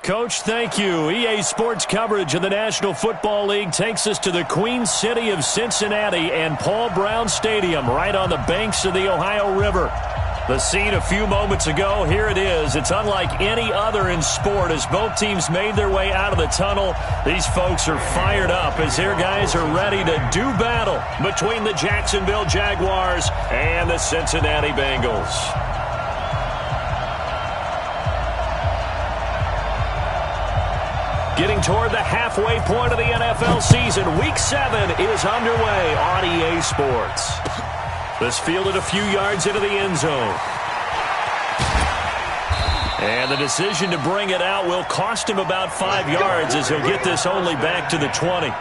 Coach, thank you. EA Sports coverage of the National Football League takes us to the Queen City of Cincinnati and Paul Brown Stadium right on the banks of the Ohio River. The scene a few moments ago, here it is. It's unlike any other in sport as both teams made their way out of the tunnel. These folks are fired up as their guys are ready to do battle between the Jacksonville Jaguars and the Cincinnati Bengals. Getting toward the halfway point of the NFL season, Week 7 is underway on EA Sports. This fielded a few yards into the end zone. And the decision to bring it out will cost him about 5 yards as he'll get this only back to the 20.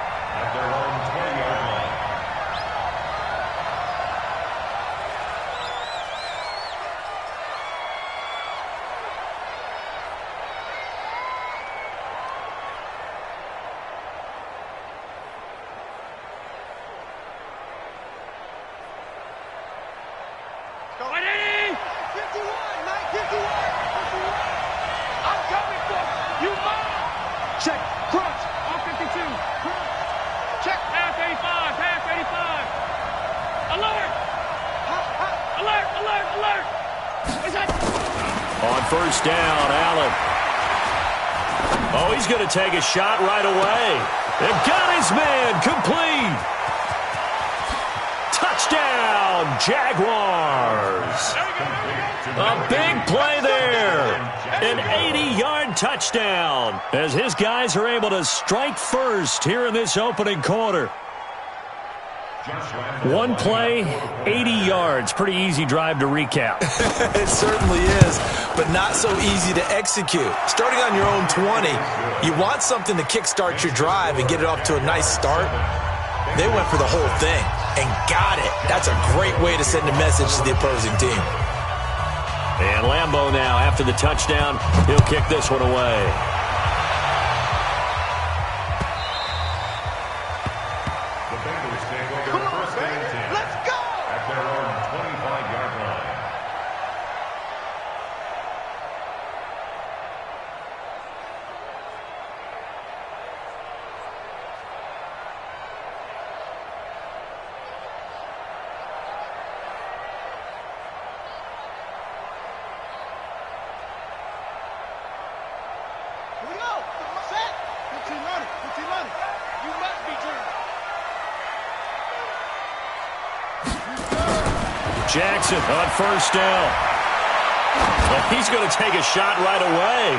First down, Allen. Oh, he's going to take a shot right away. They've got his man complete. Touchdown, Jaguars. A big play there. An 80-yard touchdown as his guys are able to strike first here in this opening quarter. One play, 80 yards. Pretty easy drive to recap. It certainly is, but not so easy to execute. Starting on your own 20, you want something to kickstart your drive and get it off to a nice start. They went for the whole thing and got it. That's a great way to send a message to the opposing team. And Lambeau now, after the touchdown, he'll kick this one away. Jackson on first down. Well, he's going to take a shot right away.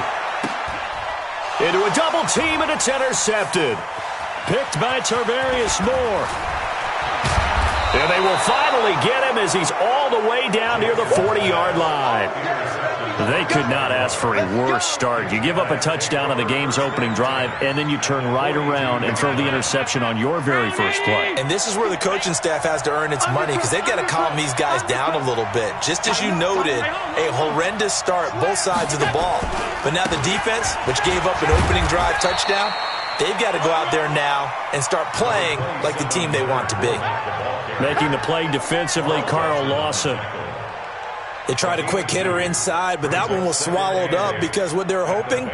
Into a double team, and it's intercepted. Picked by Tarvarius Moore. And they will finally get him as he's all the way down near the 40-yard line. They could not ask for a worse start. You give up a touchdown on the game's opening drive, and then you turn right around and throw the interception on your very first play. And this is where the coaching staff has to earn its money because they've got to calm these guys down a little bit. Just as you noted, a horrendous start both sides of the ball. But now the defense, which gave up an opening drive touchdown, they've got to go out there now and start playing like the team they want to be. Making the play defensively, Carl Lawson. They tried a quick hitter inside, but that one was swallowed up because what they're hoping,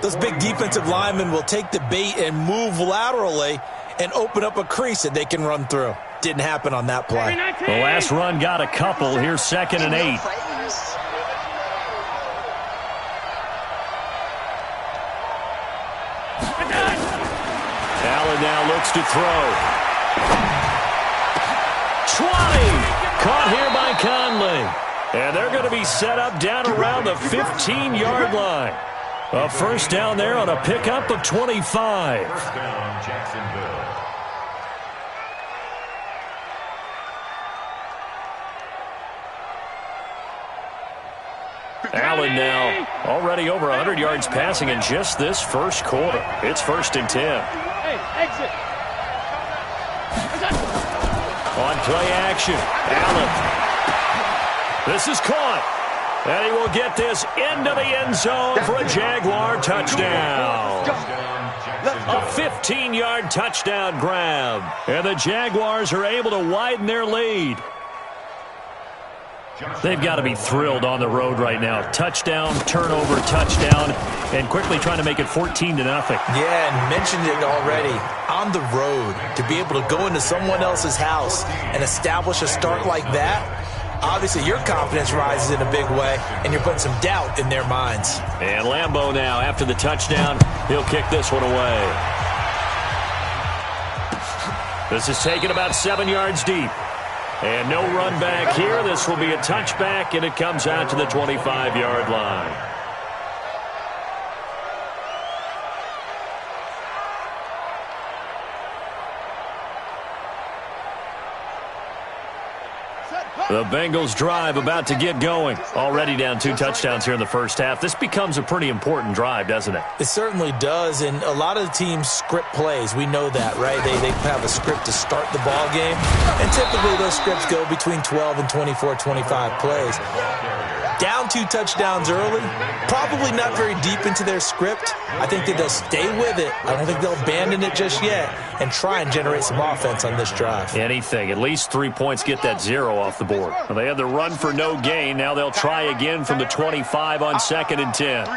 those big defensive linemen will take the bait and move laterally and open up a crease that they can run through. Didn't happen on that play. The last run got a couple. Here's 2nd and 8. Allen now looks to throw. 20. Caught here by Conley. And they're going to be set up down around the 15-yard line. A first down there on a pickup of 25. First down, Jacksonville. Allen now already over 100 yards passing in just this first quarter. It's 1st and 10. Hey, exit. On play action, Allen. This is caught. And he will get this into the end zone for a Jaguar touchdown. A 15-yard touchdown grab. And the Jaguars are able to widen their lead. They've got to be thrilled on the road right now. Touchdown, turnover, touchdown, and quickly trying to make it 14-0. Yeah, and mentioned it already. On the road, to be able to go into someone else's house and establish a start like that, obviously your confidence rises in a big way, and you're putting some doubt in their minds. And Lambeau now, after the touchdown, he'll kick this one away. This is taken about 7 yards deep. And no run back here. This will be a touchback, and it comes out to the 25-yard line. The Bengals drive about to get going. Already down 2 touchdowns here in the first half. This becomes a pretty important drive, doesn't it? It certainly does, and a lot of the teams script plays. We know that, right? They have a script to start the ball game, and typically those scripts go between 12 and 24, 25 plays. Down 2 touchdowns early, probably not very deep into their script. I think that they'll stay with it. I don't think they'll abandon it just yet and try and generate some offense on this drive. Anything. At least 3 points, get that 0 off the board. Well, they had the run for no gain. Now they'll try again from the 25 on 2nd and 10.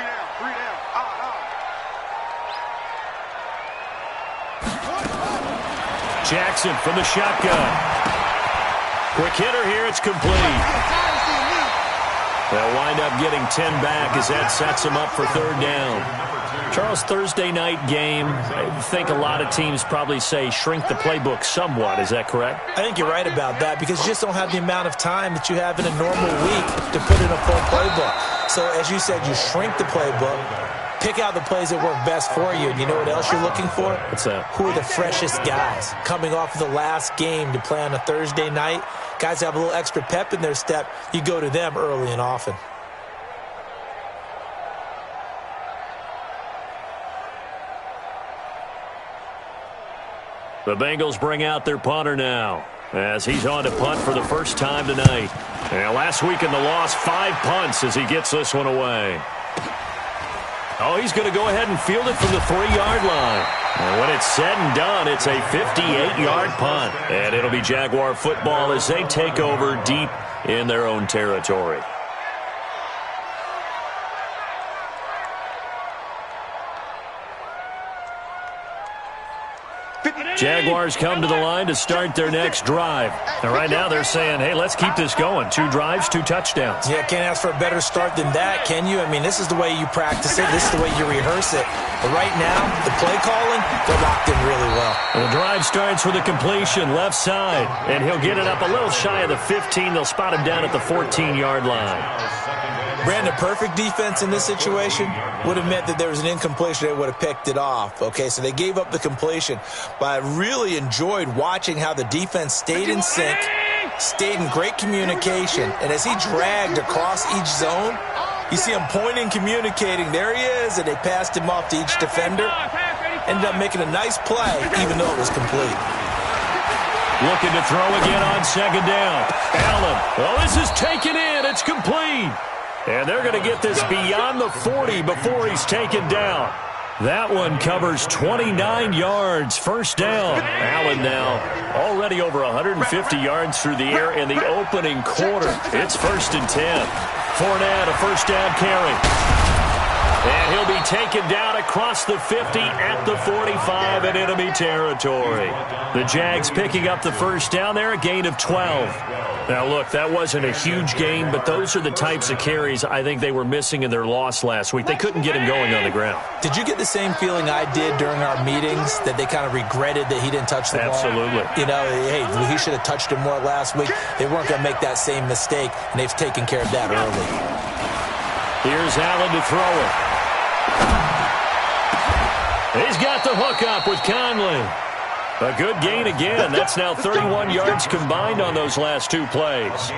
Jackson from the shotgun. Quick hitter here. It's complete. They'll wind up getting 10 back as that sets them up for 3rd down. Charles, Thursday night game, I think a lot of teams probably say shrink the playbook somewhat. Is that correct? I think you're right about that because you just don't have the amount of time that you have in a normal week to put in a full playbook. So, as you said, you shrink the playbook, pick out the plays that work best for you. And you know what else you're looking for? What's that? Who are the freshest guys coming off of the last game to play on a Thursday night? Guys have a little extra pep in their step. You go to them early and often. The Bengals bring out their punter now as he's on to punt for the first time tonight. And last week in the loss, 5 punts as he gets this one away. Oh, he's going to go ahead and field it from the 3-yard line. And when it's said and done, it's a 58-yard punt. And it'll be Jaguar football as they take over deep in their own territory. Jaguars come to the line to start their next drive. And right now they're saying, hey, let's keep this going. 2 drives, 2 touchdowns. Yeah, can't ask for a better start than that, can you? I mean, this is the way you practice it. This is the way you rehearse it. But right now, the play calling, they're locked in really well. The drive starts with a completion left side. And he'll get it up a little shy of the 15. They'll spot him down at the 14-yard line. Brandon, perfect defense in this situation would have meant that there was an incompletion. They would have picked it off. Okay, so they gave up the completion. But I really enjoyed watching how the defense stayed in sync, stayed in great communication. And as he dragged across each zone, you see him pointing, communicating. There he is, and they passed him off to each defender. Ended up making a nice play, even though it was complete. Looking to throw again on 2nd down. Allen. Well, this is taken in. It's complete. And they're going to get this beyond the 40 before he's taken down. That one covers 29 yards. 1st down. Allen now already over 150 yards through the air in the opening quarter. It's 1st and 10. Fournette, a 1st down carry. And he'll be taken down across the 50 at the 45 in enemy territory. The Jags picking up the 1st down there, a gain of 12. Now, look, that wasn't a huge gain, but those are the types of carries I think they were missing in their loss last week. They couldn't get him going on the ground. Did you get the same feeling I did during our meetings, that they kind of regretted that he didn't touch the ball? Absolutely. You know, hey, he should have touched him more last week. They weren't going to make that same mistake, and they've taken care of that early. Here's Allen to throw it. He's got the hook up with Conley. A good gain again. That's now 31 yards combined on those last 2 plays.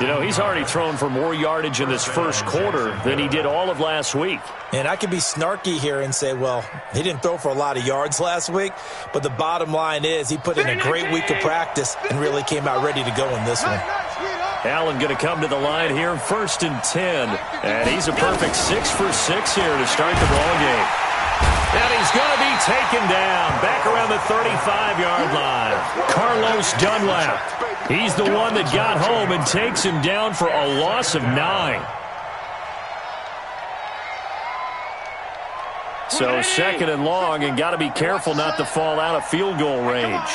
You know, he's already thrown for more yardage in this first quarter than he did all of last week. And I could be snarky here and say, well, he didn't throw for a lot of yards last week, but the bottom line is he put in a great week of practice and really came out ready to go in this one. Allen going to come to the line here, 1st and 10. And he's a perfect 6 for 6 here to start the ball game. And he's going to be taken down back around the 35-yard line. Carlos Dunlap. He's the one that got home and takes him down for a loss of 9. So second and long, and got to be careful not to fall out of field goal range.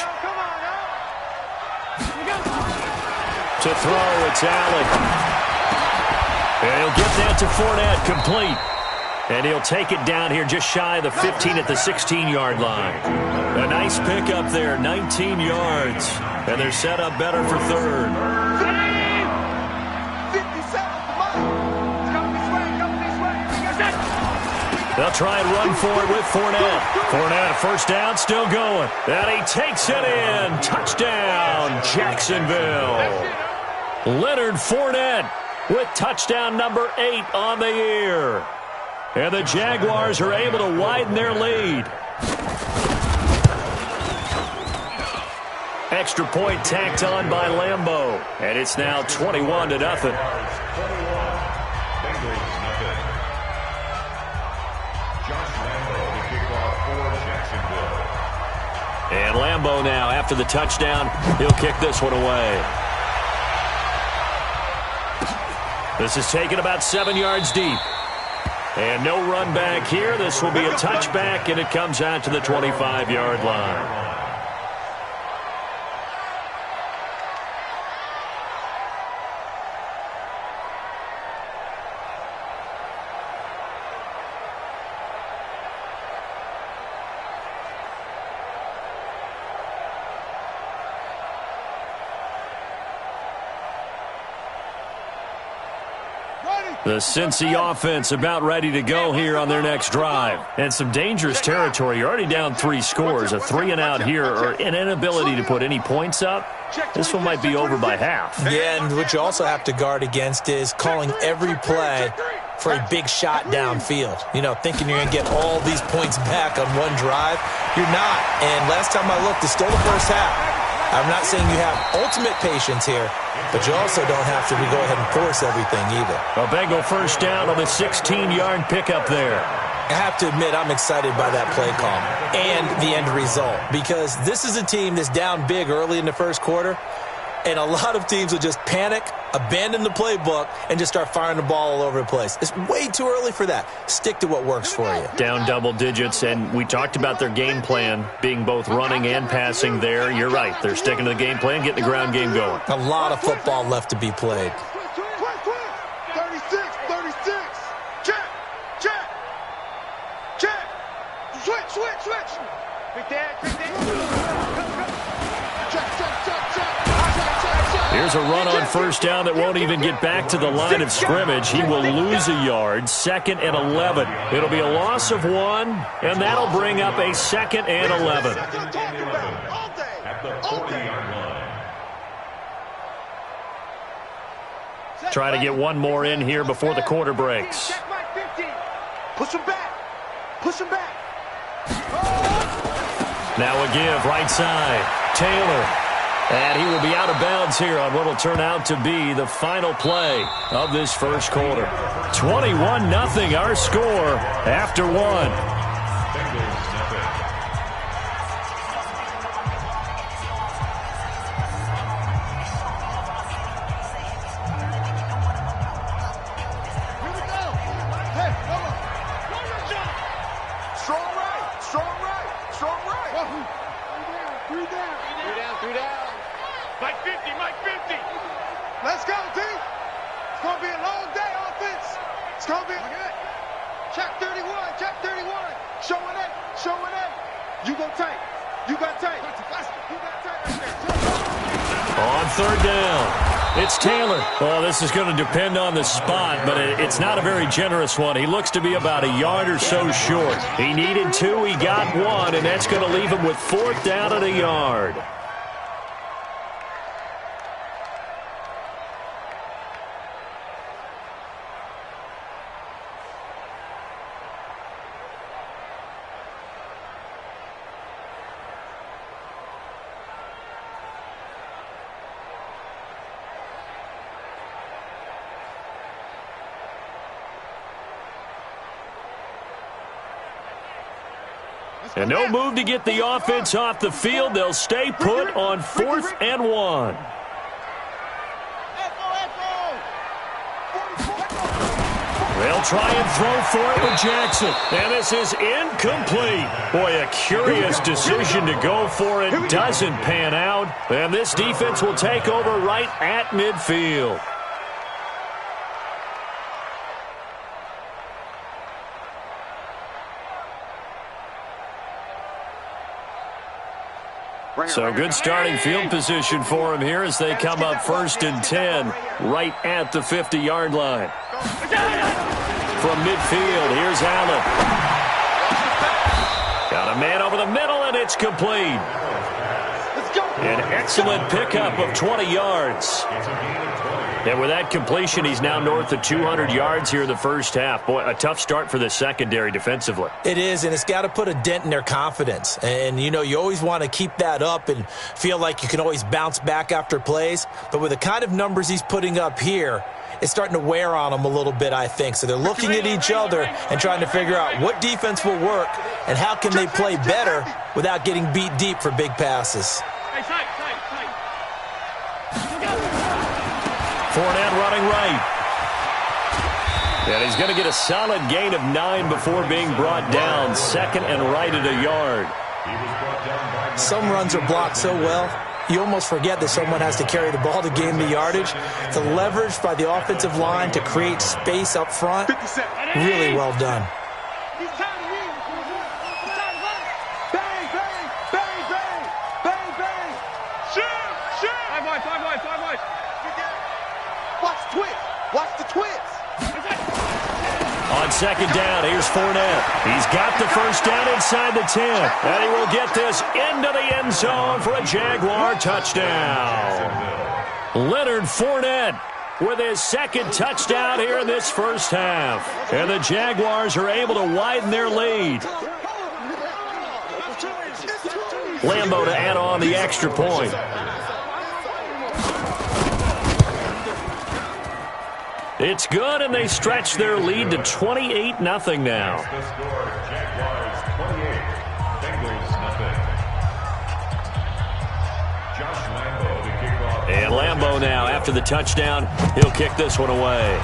To throw, it's Allen. And he'll get that to Fournette, complete. And he'll take it down here just shy of the 15 at the 16-yard line. A nice pickup there, 19 yards. And they're set up better for third. They'll try and run for it with Fournette. Fournette, first down, still going. And he takes it in. Touchdown, Jacksonville. Leonard Fournette with touchdown number 8 on the year. And the Jaguars are able to widen their lead. Extra point tacked on by Lambeau. And it's now 21-0. And Lambeau now, after the touchdown, he'll kick this one away. This is taken about 7 yards deep. And no run back here. This will be a touchback, and it comes out to the 25-yard line. The Cincy offense about ready to go here on their next drive. And some dangerous territory. You're already down 3 scores. A 3-and-out here, or an inability to put any points up. This one might be over by half. Yeah, and what you also have to guard against is calling every play for a big shot downfield. You know, thinking you're going to get all these points back on one drive. You're not. And last time I looked, it's still the first half. I'm not saying you have ultimate patience here, but you also don't have to go ahead and force everything either. A Bengal first down on the 16-yard pickup there. I have to admit, I'm excited by that play call and the end result, because this is a team that's down big early in the first quarter, and a lot of teams will just panic, abandon the playbook, and just start firing the ball all over the place. It's way too early for that. Stick to what works for you. Down double digits, and we talked about their game plan being both running and passing there. You're right. They're sticking to the game plan, getting the ground game going. A lot of football left to be played. 36. Check. Switch. Big dad. Here's a run on first down that won't even get back to the line of scrimmage. He will lose a yard. 2nd and 11. It'll be a loss of 1, and that'll bring up a 2nd and 11. At the 40-yard line. Try to get one more in here before the quarter breaks. Push him back. Now a give, right side. Taylor. And he will be out of bounds here on what will turn out to be the final play of this first quarter. 21-0 our score after 1. Let's go, D. It's going to be a long day, offense. It's going to be check 31. Showing it. You go tight. You got tight right there. On third down, it's Taylor. Well, this is going to depend on the spot, but it's not a very generous one. He looks to be about a yard or so short. He needed 2, he got 1, and that's going to leave him with 4th down at a yard. And no move to get the offense off the field. They'll stay put on 4th and 1. They'll try and throw for it with Jackson. And this is incomplete. Boy, a curious decision to go for it. Doesn't pan out. And this defense will take over right at midfield. So good starting field position for him here as they come up 1st and 10 right at the 50-yard line. From midfield, here's Allen. Got a man over the middle, and it's complete. An excellent pickup of 20 yards. And with that completion, he's now north of 200 yards here in the first half. Boy, a tough start for the secondary defensively. It is, and it's got to put a dent in their confidence. And, you know, you always want to keep that up and feel like you can always bounce back after plays. But with the kind of numbers he's putting up here, it's starting to wear on them a little bit, I think. So they're looking at each other and trying to figure out what defense will work and how can they play better without getting beat deep for big passes. Fournette running right. And he's going to get a solid gain of 9 before being brought down. 2nd and right at a yard. Some runs are blocked so well, you almost forget that someone has to carry the ball to gain the yardage. The leverage by the offensive line to create space up front, really well done. Bang, bang, bang, bang, bang, bang. Shoot. 5 wide. Watch the twist. Watch the twist. On 2nd down, here's Fournette. He's got the first down inside the 10. And he will get this into the end zone for a Jaguar touchdown. Leonard Fournette with his 2nd touchdown here in this first half. And the Jaguars are able to widen their lead. Lambo to add on the extra point. It's good, and they stretch their lead to 28-0 now. Jaguars 28, Bengals nothing. Josh Lambo to kick off. And Lambo now, after the touchdown, he'll kick this one away.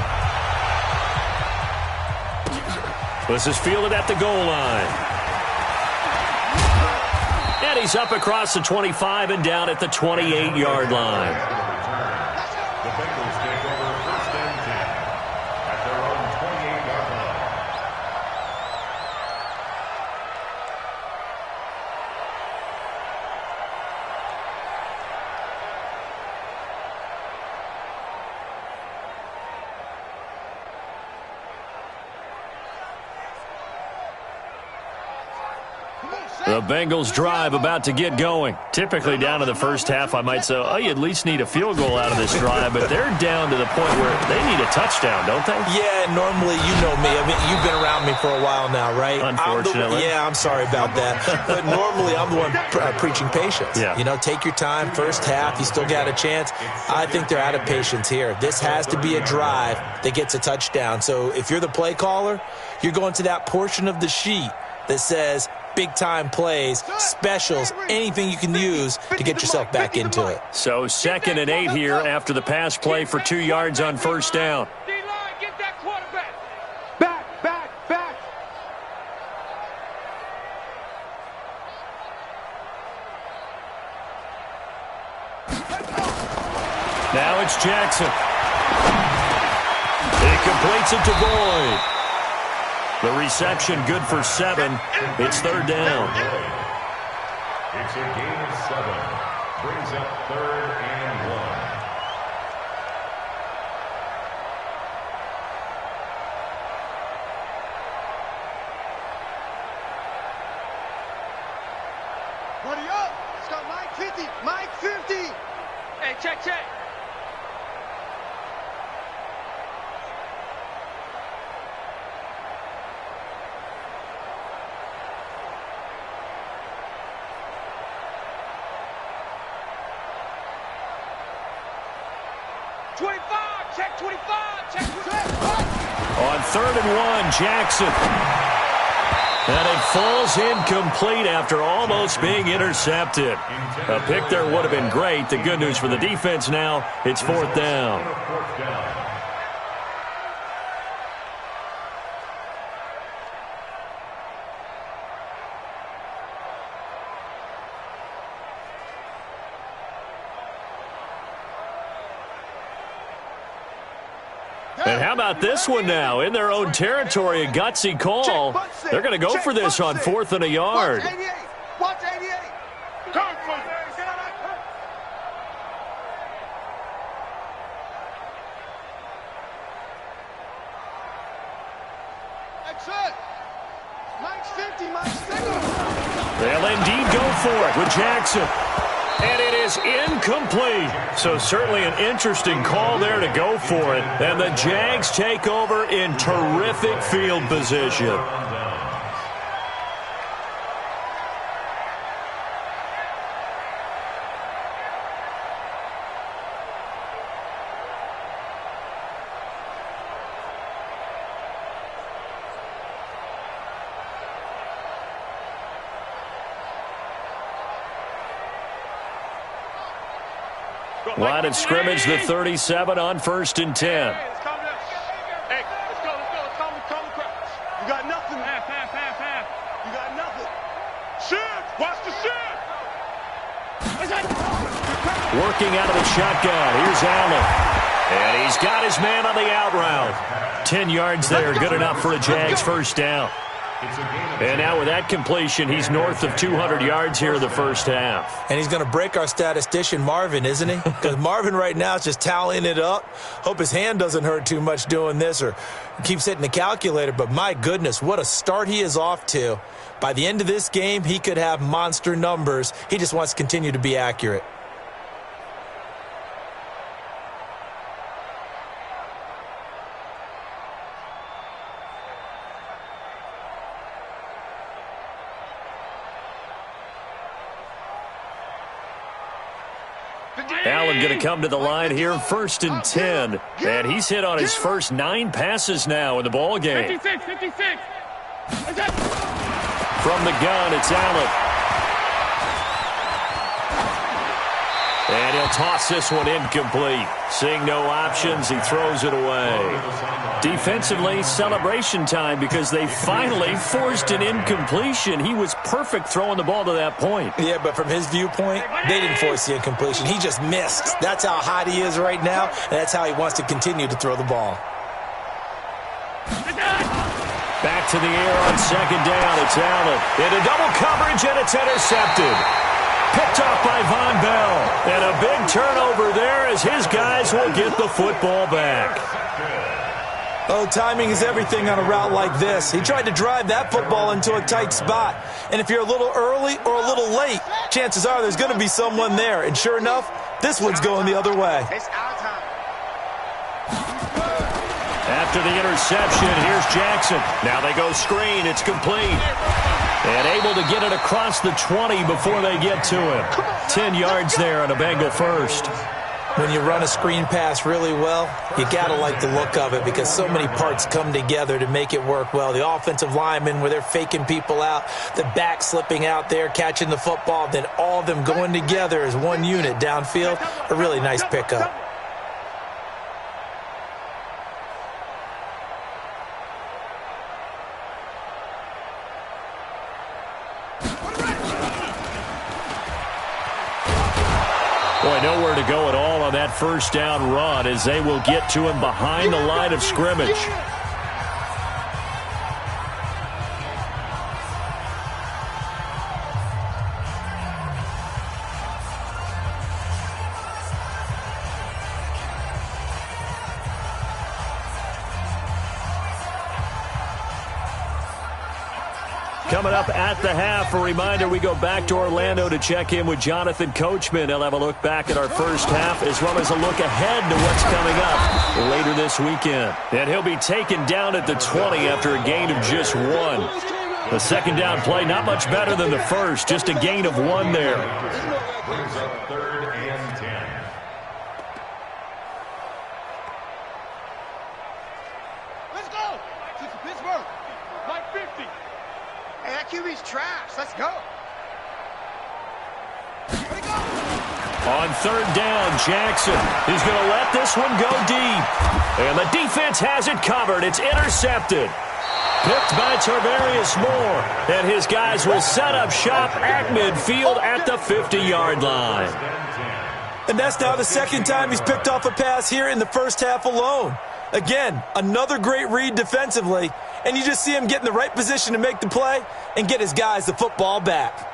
This is fielded at the goal line. And he's up across the 25 and down at the 28-yard line. The Bengals take over 1st and 10 at their own 28-yard line. The Bengals drive about to get going. Typically down to the first half, I might say, oh, you at least need a field goal out of this drive, but they're down to the point where they need a touchdown, don't they? Yeah, normally, you know me. I mean, you've been around me for a while now, right? Unfortunately. I'm sorry about that. But normally, I'm the one preaching patience. Yeah. You know, take your time. First half, you still got a chance. I think they're out of patience here. This has to be a drive that gets a touchdown. So if you're the play caller, you're going to that portion of the sheet that says big-time plays, specials, anything you can use to get yourself back into it. So 2nd and 8 here after the pass play for 2 yards on first down. D-line, get that quarterback. Back. Now it's Jackson. He completes it to Boyd. The reception good for 7. It's 3rd down. It's a gain of 7. Brings up 3rd and 1. Buddy up. Let's go, Mike 50. Mike 50. Hey, check. 25, check 25, check 25. On 3rd and 1, Jackson. And it falls incomplete after almost being intercepted. A pick there would have been great. The good news for the defense now, it's 4th down. And how about this one now? In their own territory, a gutsy call. They're going to go for this on 4th and a yard. Watch 88. Come for it. That's it. Mike's 50, Mike's 50. They'll indeed go for it with Jackson. And it is incomplete. So certainly an interesting call there to go for it. And the Jags take over in terrific field position. Line of scrimmage, the 37 on 1st and 10. Hey, let's go. Let's calm the crowd. You got nothing. Half. You got nothing. Shift. Watch the shift. Working out of the shotgun. Here's Allen. And he's got his man on the out route. 10 yards there, good enough for a Jags first down. And now with that completion, he's north of 200 yards here in the first half. And he's going to break our statistician, Marvin, isn't he? Because Marvin right now is just tallying it up. Hope his hand doesn't hurt too much doing this or keeps hitting the calculator. But my goodness, what a start he is off to. By the end of this game, he could have monster numbers. He just wants to continue to be accurate. Allen going to come to the line here, 1st and 10. And he's hit on his first 9 passes now in the ball game. 56. From the gun, it's Allen. And he'll toss this one incomplete. Seeing no options, he throws it away. Defensively, celebration time because they finally forced an incompletion. He was perfect throwing the ball to that point. Yeah, but from his viewpoint, they didn't force the incompletion. He just missed. That's how hot he is right now, and that's how he wants to continue to throw the ball. Back to the air on 2nd down. It's Allen. Into double coverage, and it's intercepted. Picked off by Von Bell. And a big turnover there as his guys will get the football back. Oh, timing is everything on a route like this. He tried to drive that football into a tight spot. And if you're a little early or a little late, chances are there's going to be someone there. And sure enough, this one's going the other way. It's our time. After the interception, here's Jackson. Now they go screen. It's complete. And able to get it across the 20 before they get to him. 10 yards there on a Bengal first. When you run a screen pass really well, you got to like the look of it because so many parts come together to make it work well. The offensive linemen where they're faking people out, the back slipping out there, catching the football, then all of them going together as one unit downfield. A really nice pickup. Boy, nowhere to go at all on that first down run as they will get to him behind the line of scrimmage. Coming up at the half, a reminder, we go back to Orlando to check in with Jonathan Coachman. He'll have a look back at our first half as well as a look ahead to what's coming up later this weekend. And he'll be taken down at the 20 after a gain of just 1. The second down play, not much better than the first, just a gain of 1 there. Brings up 3rd and 10. Let's go. Pittsburgh. Mike 50. Jimmy's trash. Let's go. On third down, Jackson is going to let this one go deep. And the defense has it covered. It's intercepted. Picked by Tarvarius Moore. And his guys will set up shop at midfield at the 50-yard line. And that's now the second time he's picked off a pass here in the first half alone. Again, another great read defensively. And you just see him get in the right position to make the play and get his guys the football back.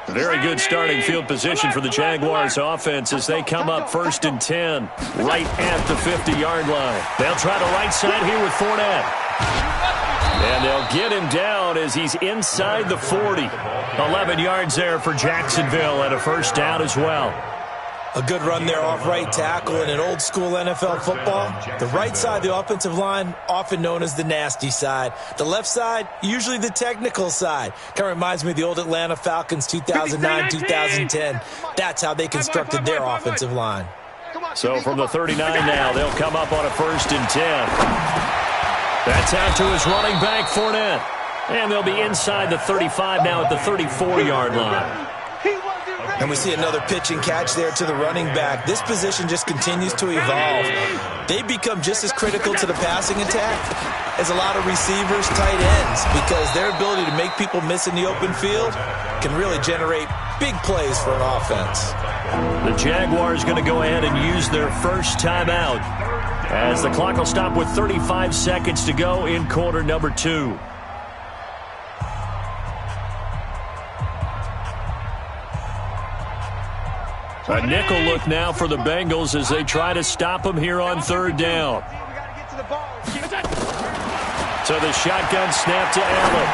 Very good starting field position for the Jaguars offense as they come up 1st and 10 right at the 50-yard line. They'll try the right side here with Fournette. And they'll get him down as he's inside the 40. 11 yards there for Jacksonville and a first down as well. A good run there off right tackle in an old-school NFL football. The right side of the offensive line, often known as the nasty side. The left side, usually the technical side. Kind of reminds me of the old Atlanta Falcons 2009-2010. That's how they constructed their offensive line. So from the 39 now, they'll come up on a 1st and 10. That's out to his running back, Fournette. And they'll be inside the 35 now at the 34-yard line. And we see another pitch and catch there to the running back. This position just continues to evolve. They become just as critical to the passing attack as a lot of receivers, tight ends, because their ability to make people miss in the open field can really generate big plays for an offense. The Jaguars going to go ahead and use their first timeout as the clock will stop with 35 seconds to go in quarter number 2. A nickel look now for the Bengals as they try to stop him here on third down. So the shotgun snap to Allen.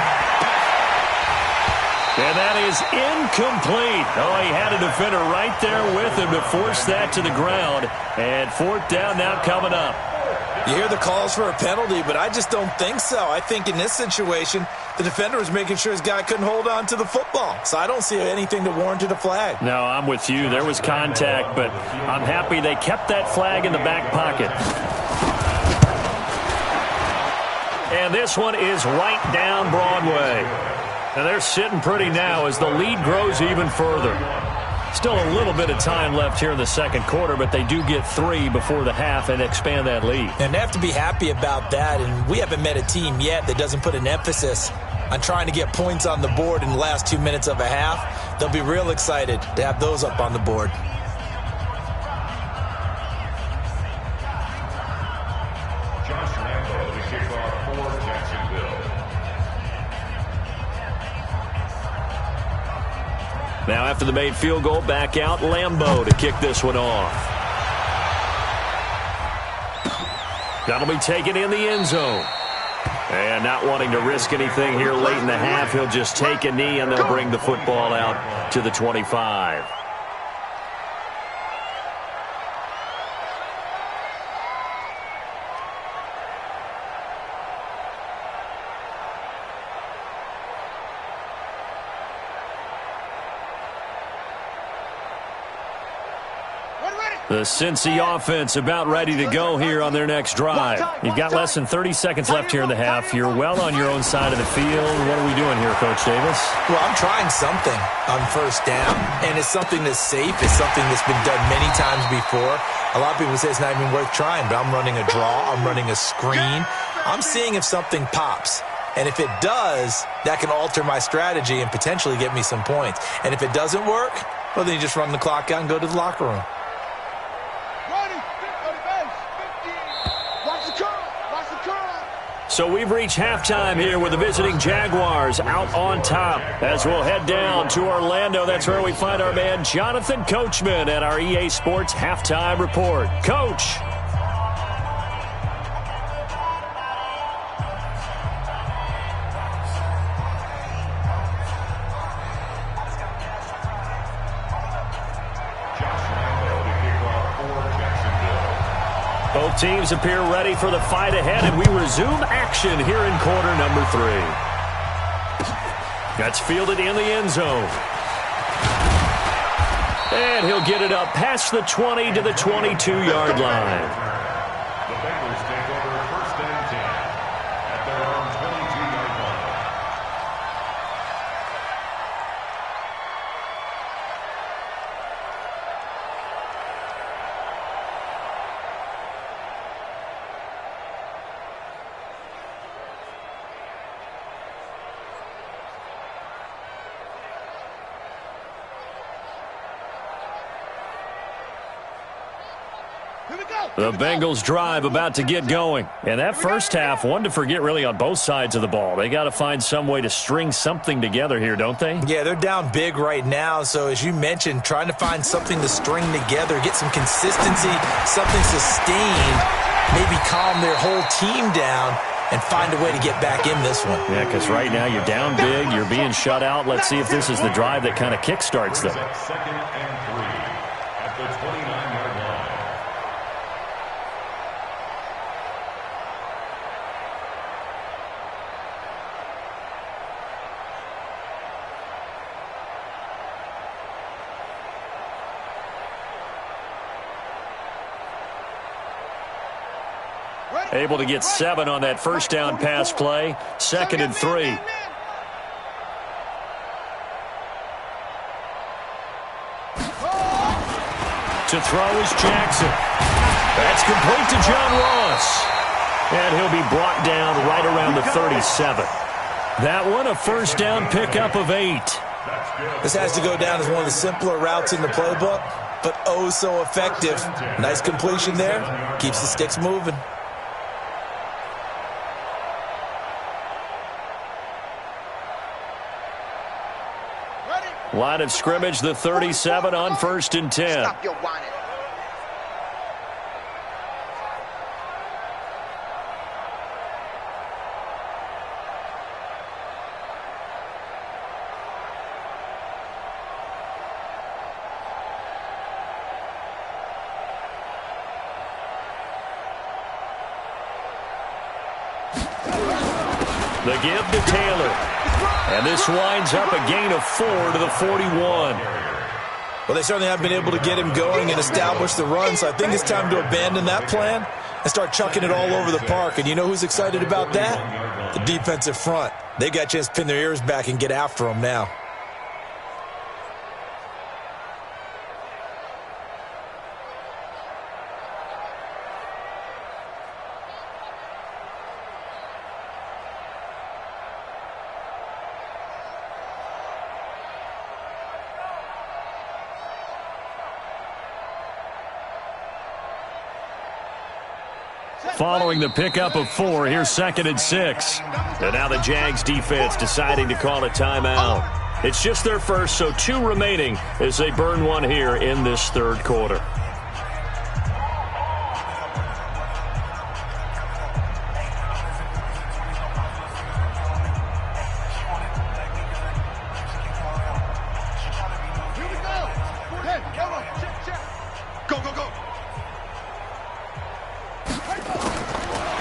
And that is incomplete. Oh, he had a defender right there with him to force that to the ground. And 4th down now coming up. You hear the calls for a penalty, but I just don't think so. I think in this situation, the defender was making sure his guy couldn't hold on to the football. So I don't see anything to warrant a flag. No, I'm with you. There was contact, but I'm happy they kept that flag in the back pocket. And this one is right down Broadway. And they're sitting pretty now as the lead grows even further. Still a little bit of time left here in the second quarter, but they do get 3 before the half and expand that lead. And they have to be happy about that, and we haven't met a team yet that doesn't put an emphasis on trying to get points on the board in the last 2 minutes of a half. They'll be real excited to have those up on the board. Josh Lambo, the kickoff for Jacksonville. Now after the made field goal, back out Lambo to kick this one off. That'll be taken in the end zone. And not wanting to risk anything here late in the half, he'll just take a knee and they'll bring the football out to the 25. The Cincy offense about ready to go here on their next drive. You've got less than 30 seconds left here in the half. You're well on your own side of the field. What are we doing here, Coach Davis? Well, I'm trying something on first down, and it's something that's safe. It's something that's been done many times before. A lot of people say it's not even worth trying, but I'm running a draw. I'm running a screen. I'm seeing if something pops. And if it does, that can alter my strategy and potentially get me some points. And if it doesn't work, well, then you just run the clock out and go to the locker room. So we've reached halftime here with the visiting Jaguars out on top. As we'll head down to Orlando, that's where we find our man Jonathan Coachman at our EA Sports Halftime Report. Coach. Both teams appear ready for the fight ahead, and we resume action here in quarter number 3. That's fielded in the end zone. And he'll get it up past the 20 to the 22-yard line. The Bengals take over first and 10 at their own 22-yard line. The Bengals drive about to get going. And that first half, one to forget really on both sides of the ball. They got to find some way to string something together here, don't they? Yeah, they're down big right now. So as you mentioned, trying to find something to string together, get some consistency, something sustained, maybe calm their whole team down and find a way to get back in this one. Yeah, because right now you're down big, you're being shut out. Let's see if this is the drive that kind of kickstarts them. Second and 3 at the 29-yard line. Able to get 7 on that first down pass play. Second and 3. To throw is Jackson. That's complete to John Ross. And he'll be brought down right around the 37. That one a first down pickup of 8. This has to go down as one of the simpler routes in the playbook, but oh so effective. Nice completion there. Keeps the sticks moving. Line of scrimmage, the 37 on first and 10. Stop your whining. The give to Taylor. And this winds up a gain of 4 to the 41. Well, they certainly have been able to get him going and establish the run, so I think it's time to abandon that plan and start chucking it all over the park. And you know who's excited about that? The defensive front. They got a chance to pin their ears back and get after him now. Following the pickup of 4, here's second and 6. And now the Jags defense deciding to call a timeout. It's just their first, so 2 remaining as they burn one here in this third quarter.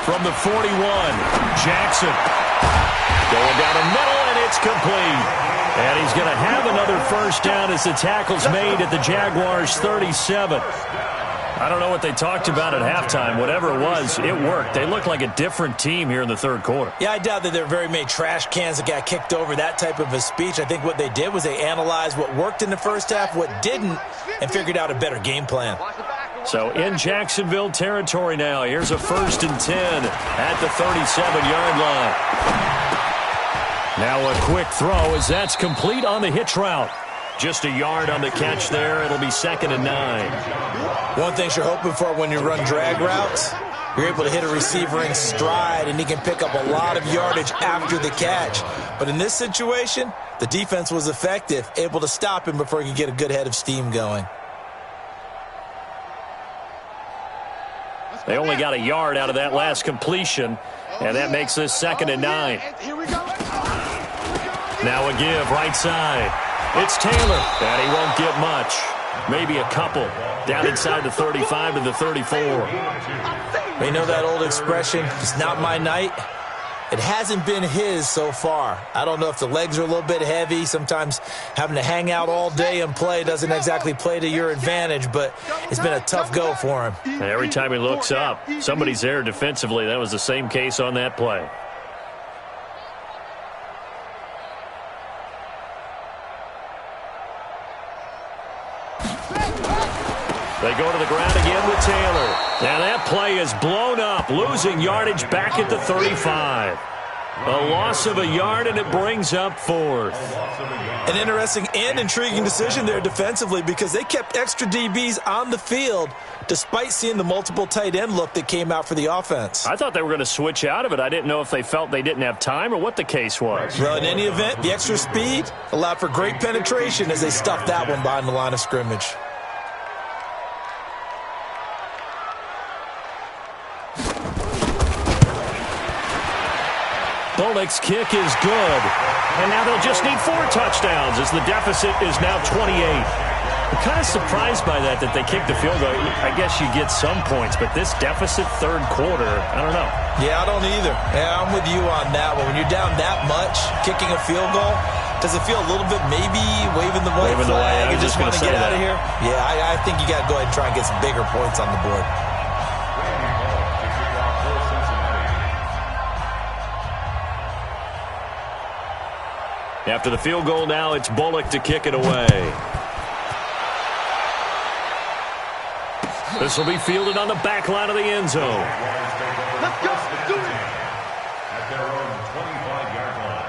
From the 41, Jackson going down the middle, and it's complete. And he's going to have another first down as the tackle's made at the Jaguars' 37. I don't know what they talked about at halftime. Whatever it was, it worked. They look like a different team here in the third quarter. Yeah, I doubt that there are very many trash cans that got kicked over, that type of a speech. I think what they did was they analyzed what worked in the first half, what didn't, and figured out a better game plan. So in Jacksonville territory now. Here's a first and 10 at the 37-yard line. Now a quick throw as that's complete on the hitch route. Just a yard on the catch there. It'll be second and 9. One thing you're hoping for when you run drag routes, you're able to hit a receiver in stride, and he can pick up a lot of yardage after the catch. But in this situation, the defense was effective, able to stop him before he could get a good head of steam going. They only got a yard out of that last completion, and that makes this second and 9. Now a give right side. It's Taylor, and he won't get much. Maybe a couple. Down inside the 35 to the 34. You know that old expression, it's not my night. it hasn't been his so far. I don't know if the legs are a little bit heavy. Sometimes having to hang out all day and play doesn't exactly play to your advantage, but it's been a tough go for him. And every time he looks up, somebody's there defensively. That was the same case on that play. They go to the ground again with Taylor. And that play is blown up, losing yardage back at the 35. A loss of a yard, and it brings up fourth. An interesting and intriguing decision there defensively because they kept extra DBs on the field despite seeing the multiple tight end look that came out for the offense. I thought they were going to switch out of it. I didn't know if they felt they didn't have time or what the case was. Well, in any event, the extra speed allowed for great penetration as they stuffed that one behind the line of scrimmage. Bullock's kick is good. And now they'll just need 4 touchdowns as the deficit is now 28. I'm kind of surprised by that they kicked the field goal. I guess you get some points, but this deficit third quarter, I don't know. Yeah, I don't either. Yeah, I'm with you on that one. When you're down that much, kicking a field goal, does it feel a little bit maybe waving the white flag and just want to get out of here? Yeah, I think you got to go ahead and try and get some bigger points on the board. After the field goal now, it's Bullock to kick it away. This will be fielded on the back line of the end zone. Let's go. Let's do it. At their own 25-yard line.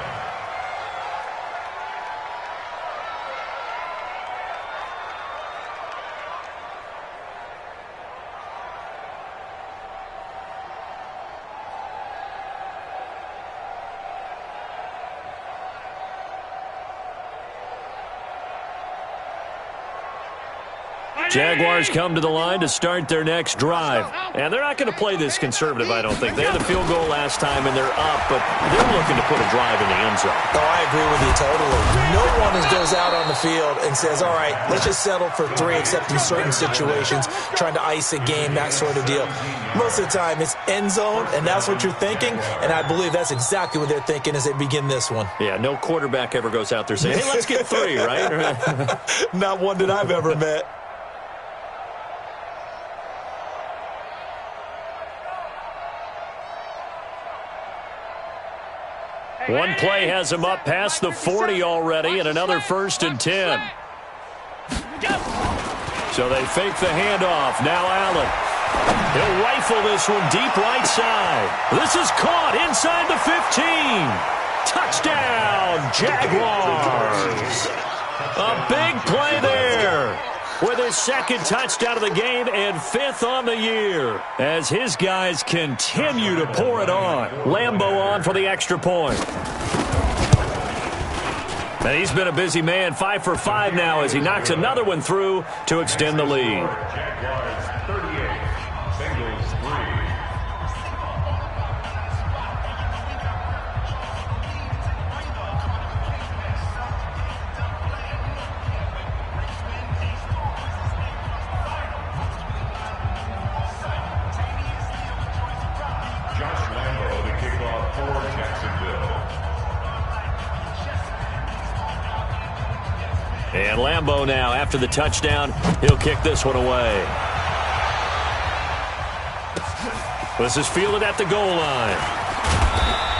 Jaguars come to the line to start their next drive. And they're not going to play this conservative, I don't think. They had the field goal last time, and they're up, but they're looking to put a drive in the end zone. Oh, I agree with you totally. No one goes out on the field and says, all right, let's just settle for 3, except in certain situations, trying to ice a game, that sort of deal. Most of the time, it's end zone, and that's what you're thinking, and I believe that's exactly what they're thinking as they begin this one. Yeah, no quarterback ever goes out there saying, hey, let's get 3, right? Not one that I've ever met. One play has him up past the 40 already, and another 1st and 10. So they fake the handoff. Now Allen. He'll rifle this one deep right side. This is caught inside the 15. Touchdown, Jaguars. A big play there with his 2nd touchdown of the game and 5th on the year as his guys continue to pour it on. Lambeau on for the extra point. And he's been a busy man, 5 for 5 now as he knocks another one through to extend the lead. Jaguars 38, Bengals 3. Josh Lambeau to kick off for Jacksonville. And Lambeau now, after the touchdown, he'll kick this one away. This is fielded at the goal line.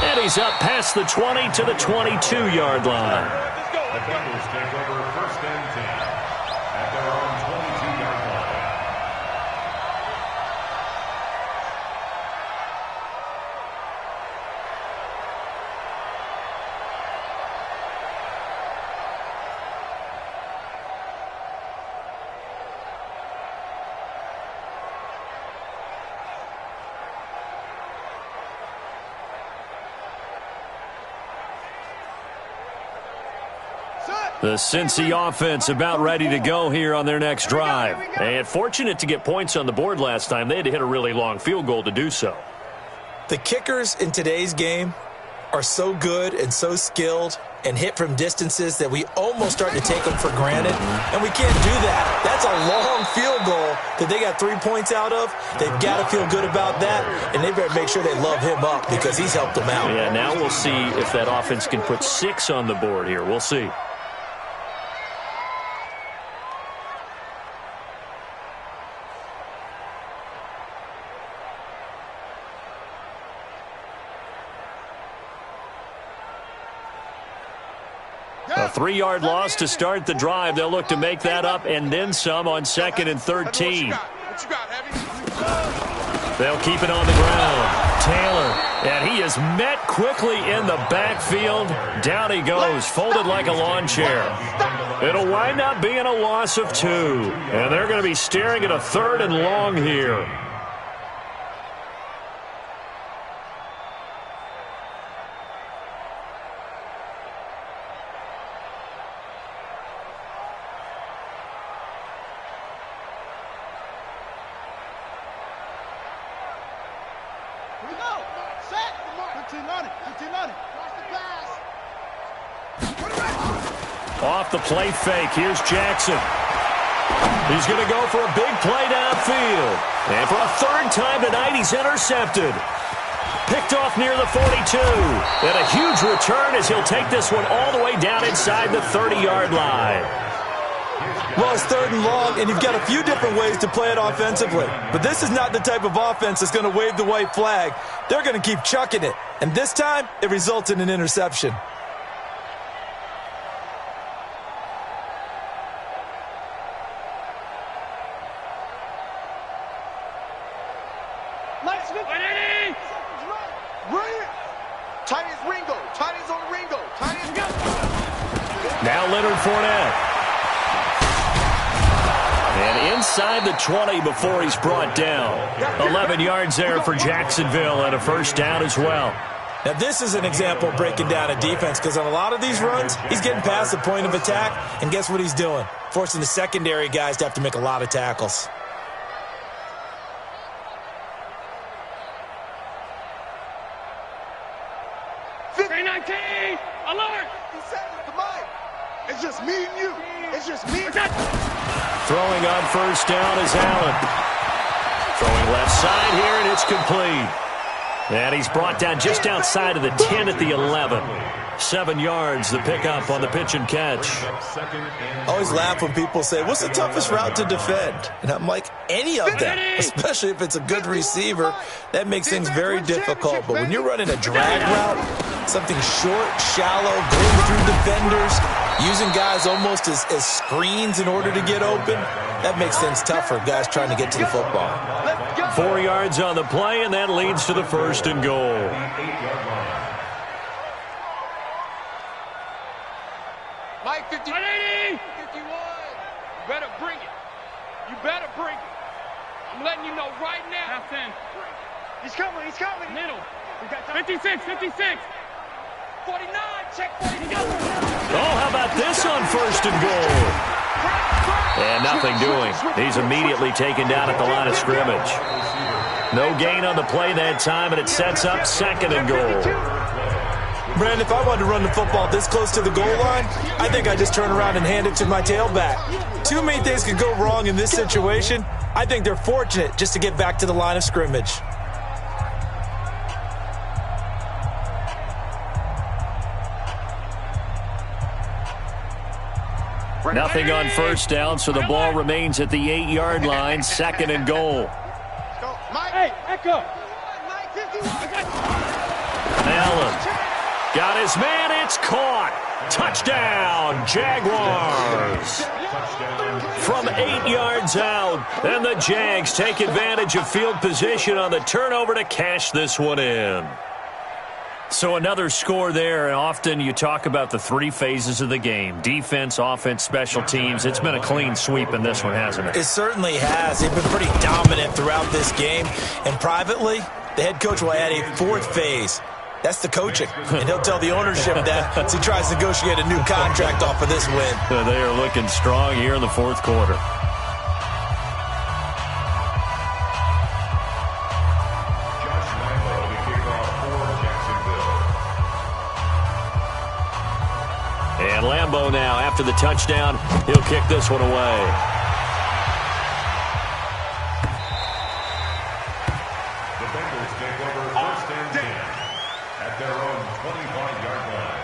And he's up past the 20 to the 22-yard line. The Bengals take over 1st and 10 at their own 22-yard line. The Cincy offense about ready to go here on their next drive. And fortunate to get points on the board last time. They had to hit a really long field goal to do so. The kickers in today's game are so good and so skilled and hit from distances that we almost start to take them for granted, and we can't do that. That's a long field goal that they got 3 points out of. They've got to feel good about that, and they better make sure they love him up because he's helped them out. Yeah, now we'll see if that offense can put 6 on the board here. We'll see. A 3-yard loss to start the drive. They'll look to make that up and then some on 2nd and 13. They'll keep it on the ground. Taylor, and he is met quickly in the backfield. Down he goes, folded like a lawn chair. It'll wind up being a loss of 2. And they're going to be staring at a 3rd and long here. Off the play fake, here's Jackson. He's going to go for a big play downfield. And for a 3rd time tonight, he's intercepted. Picked off near the 42. And a huge return as he'll take this one all the way down inside the 30-yard line. Well, it's 3rd and long, and you've got a few different ways to play it offensively. But this is not the type of offense that's going to wave the white flag. They're going to keep chucking it. And this time, it results in an interception. Now Leonard Fournette. And inside the 20 before he's brought down. 11 yards there for Jacksonville and a 1st down as well. Now this is an example of breaking down a defense because on a lot of these runs, he's getting past the point of attack, and guess what he's doing? Forcing the secondary guys to have to make a lot of tackles. It's just me and you. It's just me and you. Throwing on 1st down is Allen. Throwing left side here, and it's complete. And he's brought down just outside of the 10 at the 11. 7 yards, the pickup on the pitch and catch. I always laugh when people say, what's the toughest route to defend? And I'm like, any of them, especially if it's a good receiver. That makes things very difficult. But when you're running a drag route, something short, shallow, going through defenders, using guys almost as screens in order to get open, that makes things tougher, guys trying to get to the football. 4 yards on the play, and that leads to the 1st and goal. Mike, 51. 51. You better bring it. You better bring it. I'm letting you know right now. Half 10. He's coming. He's coming. Middle. 56. 56. 49. Check 49. Oh, how about this on 1st and goal? And nothing doing. He's immediately taken down at the line of scrimmage. No gain on the play that time, and it sets up 2nd and goal. Brandon, if I wanted to run the football this close to the goal line, I think I'd just turn around and hand it to my tailback. Too many things could go wrong in this situation. I think they're fortunate just to get back to the line of scrimmage. Nothing on 1st down, so the ball remains at the 8-yard line, 2nd and goal. Hey, echo. Allen got his man, it's caught. Touchdown, Jaguars. From 8 yards out, and the Jags take advantage of field position on the turnover to cash this one in. So another score there, and often you talk about the 3 phases of the game. Defense, offense, special teams. It's been a clean sweep in this one, hasn't it? It certainly has. They've been pretty dominant throughout this game. And privately, the head coach will add a 4th phase. That's the coaching. And he'll tell the ownership that as he tries to negotiate a new contract off of this win. They are looking strong here in the 4th quarter. go now. After the touchdown, he'll kick this one away. The Bengals take over first and 10 at their own 25-yard line.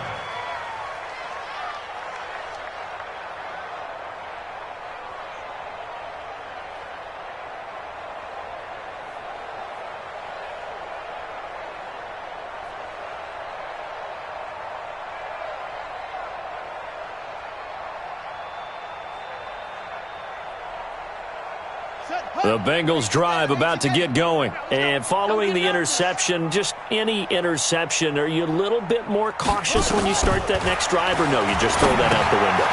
The Bengals drive about to get going. And following the interception, just any interception, are you a little bit more cautious when you start that next drive, or no, you just throw that out the window?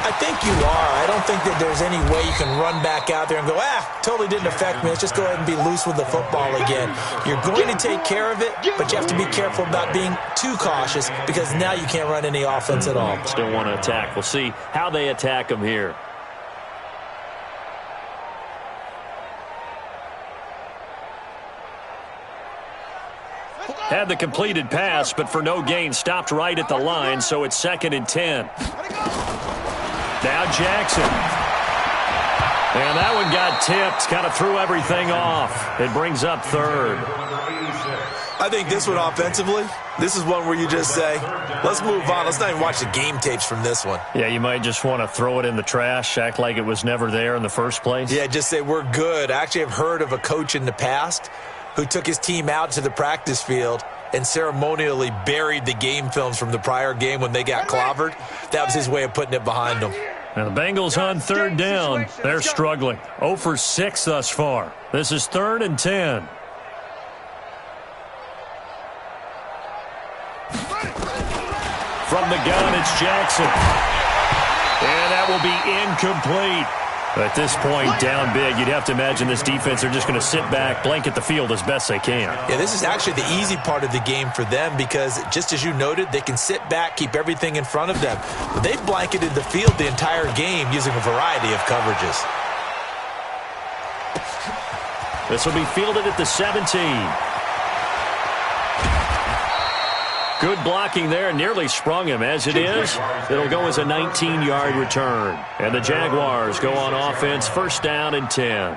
I think you are. I don't think that there's any way you can run back out there and go, totally didn't affect me. Let's just go ahead and be loose with the football again. You're going to take care of it, but you have to be careful about being too cautious because now you can't run any offense at all. Still want to attack. We'll see how they attack them here. Had the completed pass, but for no gain, stopped right at the line, so it's 2nd and 10. Now Jackson. And that one got tipped, kind of threw everything off. It brings up 3rd. I think this one offensively, this is one where you just say, let's move on. Let's not even watch the game tapes from this one. Yeah, you might just want to throw it in the trash, act like it was never there in the first place. Yeah, just say we're good. I actually have heard of a coach in the past who took his team out to the practice field and ceremonially buried the game films from the prior game when they got clobbered. That was his way of putting it behind them. Now the Bengals on 3rd down. They're struggling. 0 for 6 thus far. This is 3rd and 10. From the gun, it's Jackson. And that will be incomplete. At this point, down big, you'd have to imagine this defense are just going to sit back, blanket the field as best they can. Yeah, this is actually the easy part of the game for them because, just as you noted, they can sit back, keep everything in front of them. But they've blanketed the field the entire game using a variety of coverages. This will be fielded at the 17. Good blocking there, nearly sprung him. As it is, it'll go as a 19-yard return. And the Jaguars go on offense, 1st down and 10.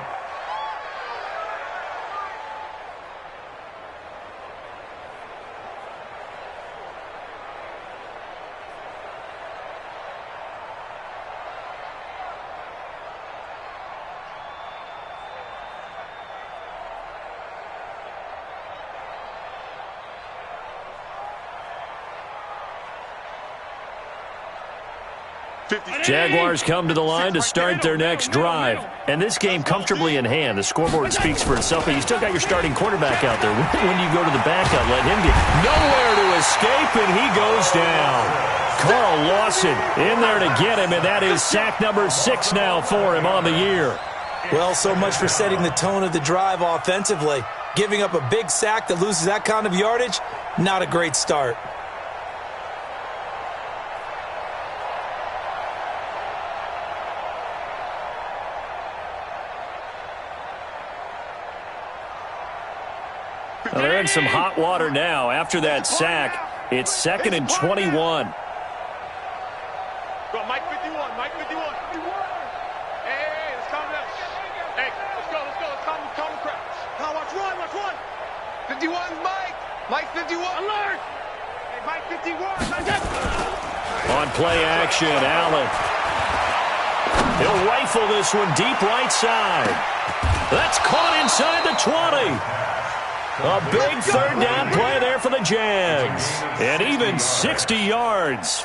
Jaguars come to the line to start their next drive. And this game comfortably in hand. The scoreboard speaks for itself, but you still got your starting quarterback out there. When you go to the backup, let him get nowhere to escape, and he goes down. Carl Lawson in there to get him, and that is sack number 6 now for him on the year. Well, so much for setting the tone of the drive offensively. Giving up a big sack that loses that kind of yardage, not a great start. Well, they're in some hot water now. After that sack, it's 2nd and 21. Go, Mike 51, Mike 51. Hey, let's calm down. Hey, let's go. Let's calm the crowd. Now watch one. 51's Mike. Mike 51. Alert. Hey, Mike 51. On play action, Allen. He'll rifle this one deep right side. That's caught inside the 20. A big 3rd down play there for the Jags. And even 60 yards.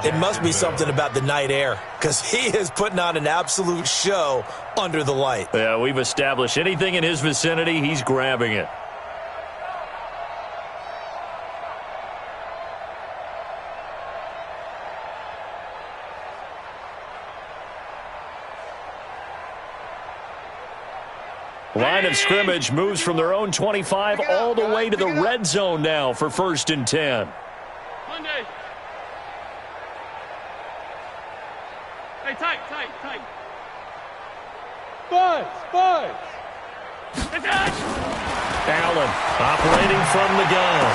It must be something about the night air because he is putting on an absolute show under the light. Yeah, we've established anything in his vicinity, he's grabbing it. Line of scrimmage moves from their own 25 all the way to the red zone now for 1st and 10. Monday. Hey, tight. Spud. Allen operating from the gun.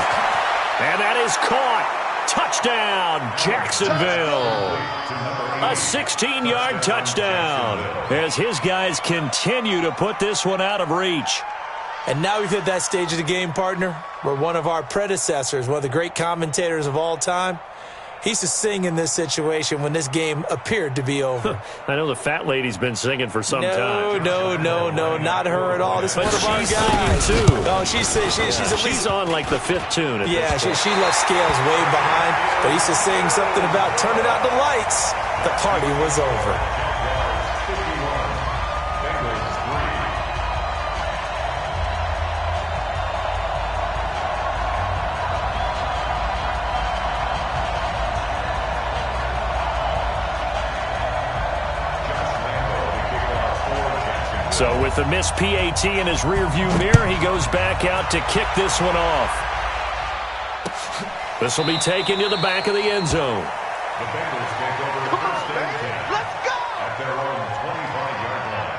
And that is caught. Touchdown, Jacksonville. A 16-yard touchdown as his guys continue to put this one out of reach. And now we've hit that stage of the game, partner, where one of our predecessors, one of the great commentators of all time, he used to sing in this situation when this game appeared to be over. I know the fat lady's been singing for some time. No, not her at all. This is one of our guys. Singing too. Oh, she's on like the fifth tune. Yeah, she left Scales way behind, but he used to sing something about turning out the lights. The party was over. So with the missed PAT in his rearview mirror, he goes back out to kick this one off. This will be taken to the back of the end zone. The Bengals take over first and 10. Let's go! At their own 25-yard line.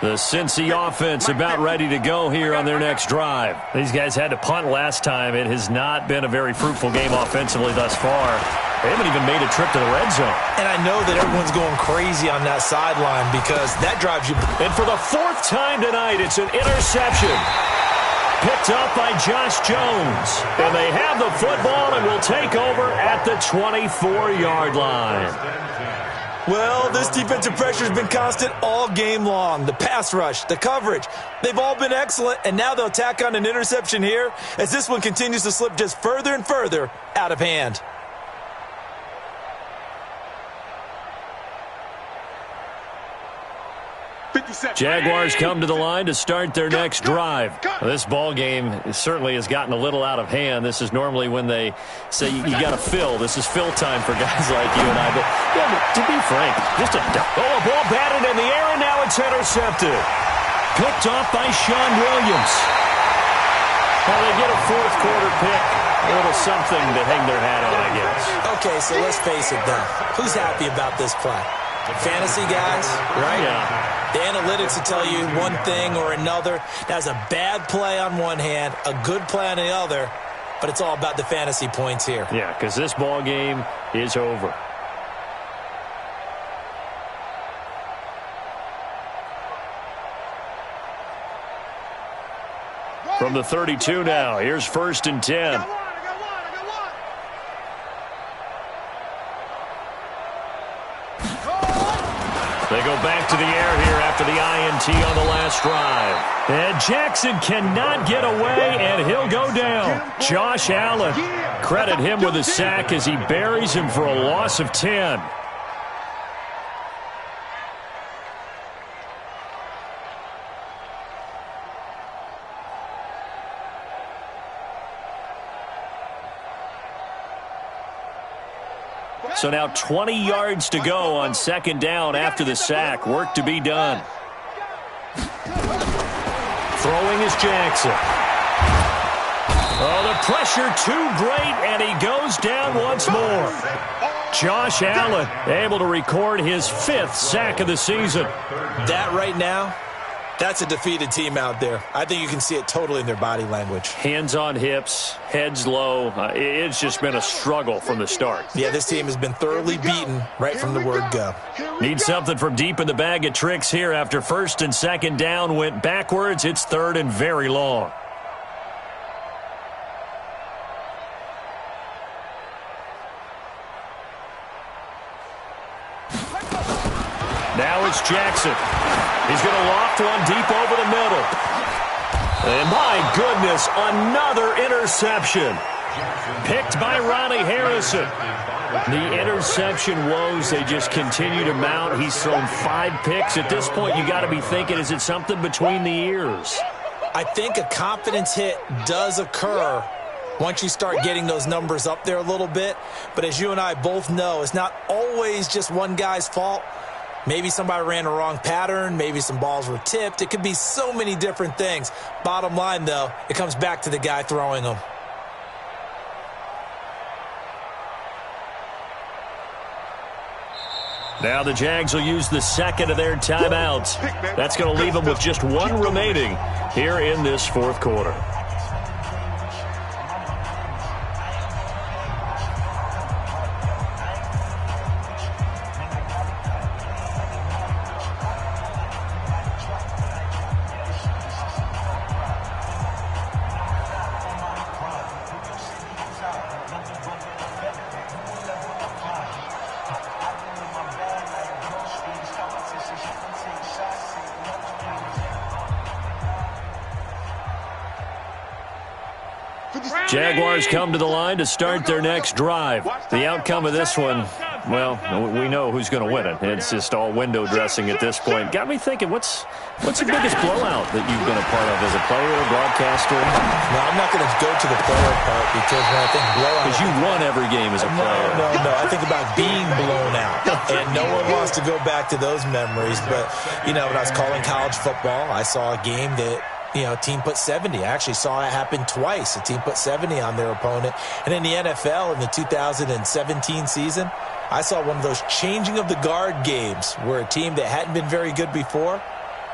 The Cincy offense about ready to go here on their next drive. These guys had to punt last time. It has not been a very fruitful game offensively thus far. They haven't even made a trip to the red zone. And I know that everyone's going crazy on that sideline because that drives you. And for the fourth time tonight, it's an interception. Picked up by Josh Jones. And they have the football and will take over at the 24-yard line. Well, this defensive pressure has been constant all game long. The pass rush, the coverage, they've all been excellent, and now they'll tack on an interception here as this one continues to slip just further and further out of hand. Jaguars come to the line to start their next drive. This ball game certainly has gotten a little out of hand. This is normally when they say you got to fill. This is fill time for guys like you and I. But to be frank, just a ball batted in the air, and now it's intercepted. Picked off by Sean Williams. Well, they get a fourth quarter pick. A little something to hang their hat on, I guess. Okay, so let's face it, then. Who's happy about this play? Fantasy guys, right? Yeah. The analytics will tell you one thing or another. That's a bad play on one hand, a good play on the other, but it's all about the fantasy points here. Yeah, because this ball game is over. From the 32 now, here's 1st and 10. They go back to the air here after the INT on the last drive. And Jackson cannot get away, and he'll go down. Josh Allen, credit him with a sack as he buries him for a loss of 10. So now 20 yards to go on 2nd down after the sack. Work to be done. Throwing is Jackson. Oh, the pressure too great, and he goes down once more. Josh Allen able to record his 5th sack of the season. That right now, that's a defeated team out there. I think you can see it totally in their body language. Hands on hips, heads low. It's just been a struggle from the start. Yeah, this team has been thoroughly beaten right from the word go. Need something from deep in the bag of tricks here after 1st and 2nd down went backwards. It's 3rd and very long. Now it's Jackson. He's going to loft one deep over the middle. And my goodness, another interception. Picked by Ronnie Harrison. The interception woes, they just continue to mount. He's thrown 5 picks. At this point, you got to be thinking, is it something between the ears? I think a confidence hit does occur once you start getting those numbers up there a little bit. But as you and I both know, it's not always just one guy's fault. Maybe somebody ran a wrong pattern. Maybe some balls were tipped. It could be so many different things. Bottom line, though, it comes back to the guy throwing them. Now the Jags will use the second of their timeouts. That's going to leave them with just one remaining here in this fourth quarter. Jaguars come to the line to start their next drive. The outcome of this one, well, we know who's going to win it. It's just all window dressing at this point. Got me thinking, what's the biggest blowout that you've been a part of as a player or broadcaster? No, I'm not going to go to the player part because when I think blowout... Because you won every game as a player. No. I think about being blown out. And no one wants to go back to those memories. But, when I was calling college football, I saw a game that... a team put 70. I actually saw it happen twice. A team put 70 on their opponent. And in the NFL, in the 2017 season, I saw one of those changing of the guard games where a team that hadn't been very good before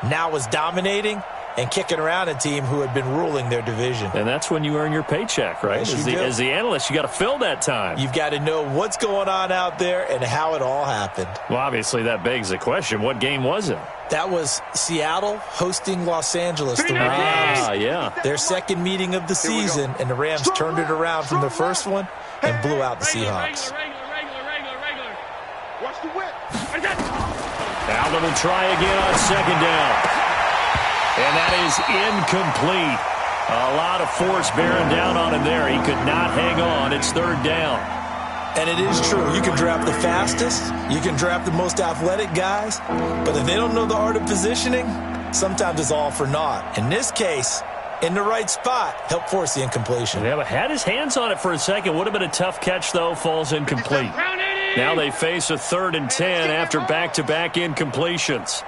now was dominating and kicking around a team who had been ruling their division. And that's when you earn your paycheck, right? Yes, as the analyst, you got to fill that time. You've got to know what's going on out there and how it all happened. Well, obviously, that begs the question, what game was it? That was Seattle hosting Los Angeles, the Rams. Yeah. Their second meeting of the season, and the Rams turned it around from the first one and blew out the Seahawks. Watch the whip. Allen will try again on second down. And that is incomplete. A lot of force bearing down on him there. He could not hang on. It's third down. And it is true. You can draft the fastest. You can draft the most athletic guys. But if they don't know the art of positioning, sometimes it's all for naught. In this case, in the right spot, helped force the incompletion. Yeah, but had his hands on it for a second. Would have been a tough catch, though. Falls incomplete. Now they face a 3rd and 10 after back-to-back incompletions.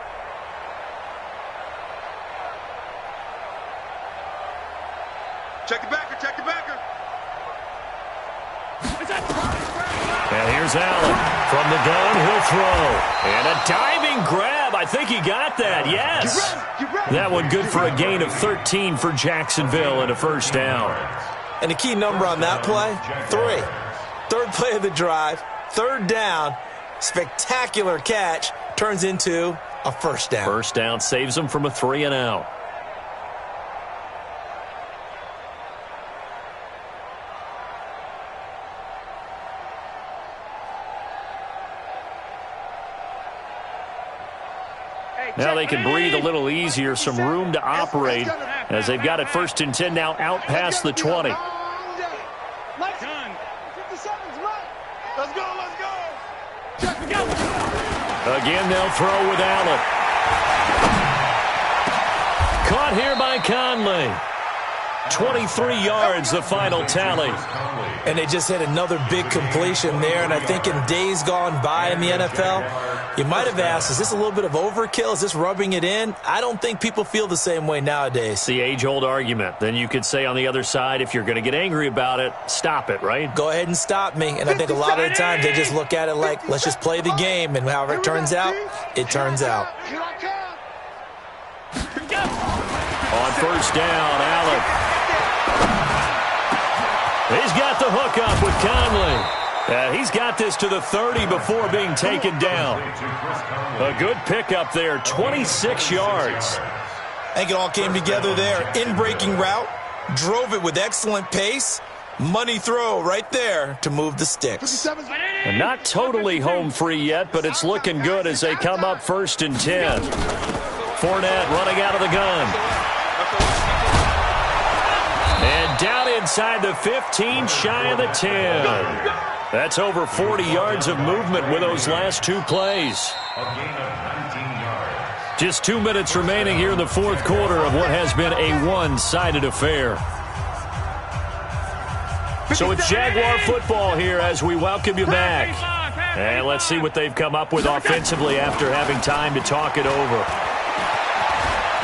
Check the backer, check the backer. And here's Allen. From the gun, he'll throw. And a diving grab. I think he got that. Yes. That one good for a gain of 13 for Jacksonville and a first down. And the key number on that play, 3. Third play of the drive, 3rd down, spectacular catch, turns into a first down. First down saves them from a 3 and out. Now they can breathe a little easier, some room to operate as they've got it 1st and 10 now out past the 20. Let's go. Again, they'll throw with Allen. Caught here by Conley. 23 yards, the final tally. And they just hit another big completion there. And I think in days gone by in the NFL, you might have asked, is this a little bit of overkill? Is this rubbing it in? I don't think people feel the same way nowadays. It's the age-old argument. Then you could say on the other side, if you're going to get angry about it, stop it, right? Go ahead and stop me. And I think a lot of the times they just look at it like, let's just play the game. And however it turns out, it turns out. On first down, Allen. He's got the hook up with Conley. He's got this to the 30 before being taken down. A good pickup there, 26 yards. I think it all came together there. In-breaking route, drove it with excellent pace. Money throw right there to move the sticks. And not totally home free yet, but it's looking good as they come up 1st and 10. Fournette running out of the gun. And down inside the 15, shy of the 10. That's over 40 yards of movement with those last 2 plays. A gain of 19 yards. Just 2 minutes remaining here in the fourth quarter of what has been a one-sided affair. So it's Jaguar football here as we welcome you back. And let's see what they've come up with offensively after having time to talk it over.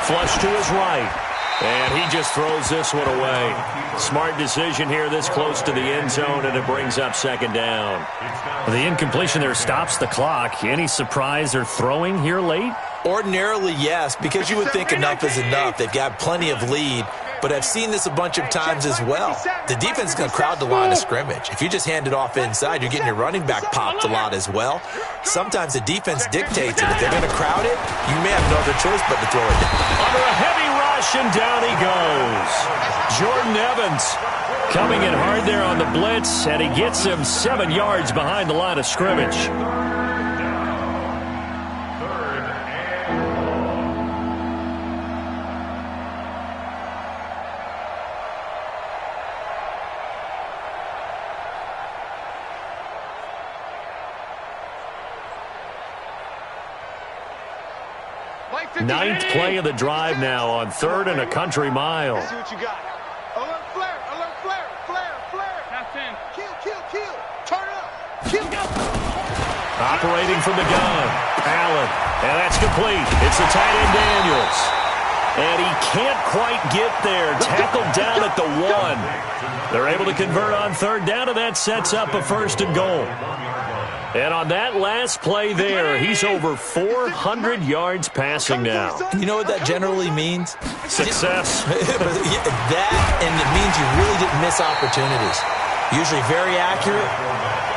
Flush to his right. And he just throws this one away. Smart decision here this close to the end zone, and it brings up second down. The incompletion there stops the clock. Any surprise they're throwing here late? Ordinarily, yes, because you would think enough is enough. They've got plenty of lead, but I've seen this a bunch of times as well. The defense is going to crowd the line of scrimmage. If you just hand it off inside, you're getting your running back popped a lot as well. Sometimes the defense dictates it. If they're going to crowd it, you may have no other choice but to throw it down. Under a heavy rush, and down he goes. Jordan Evans coming in hard there on the blitz, and he gets him 7 yards behind the line of scrimmage. Ninth play of the drive now on 3rd and a country mile. Let's see what you got. Alert flare, alert flare, flare, flare. Kill. Turn it up. Kill. Operating from the gun. Allen. And that's complete. It's the tight end Daniels. And he can't quite get there. Tackled down at the 1. They're able to convert on 3rd down, and that sets up a 1st and goal. And on that last play there, he's over 400 yards passing now. You know what that generally means? Success. That, and it means you really didn't miss opportunities. Usually very accurate.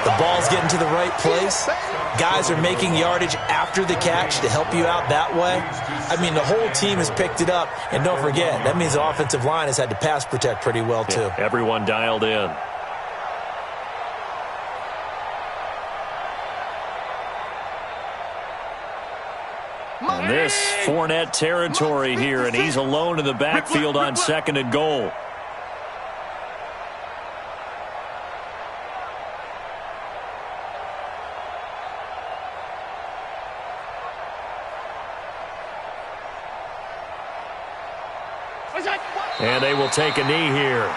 The ball's getting to the right place. Guys are making yardage after the catch to help you out that way. I mean, the whole team has picked it up. And don't forget, that means the offensive line has had to pass protect pretty well, too. Yeah, everyone dialed in. And this Fournette territory here, and he's alone in the backfield on 2nd and goal. And they will take a knee here.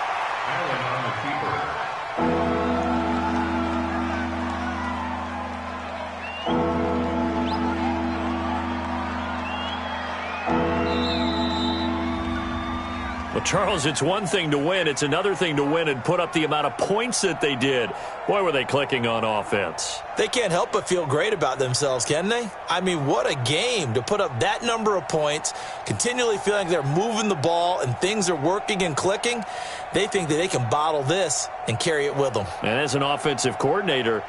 Well, Charles, it's one thing to win. It's another thing to win and put up the amount of points that they did. Boy, were they clicking on offense. They can't help but feel great about themselves, can they? I mean, what a game to put up that number of points, continually feeling they're moving the ball and things are working and clicking. They think that they can bottle this and carry it with them. And as an offensive coordinator,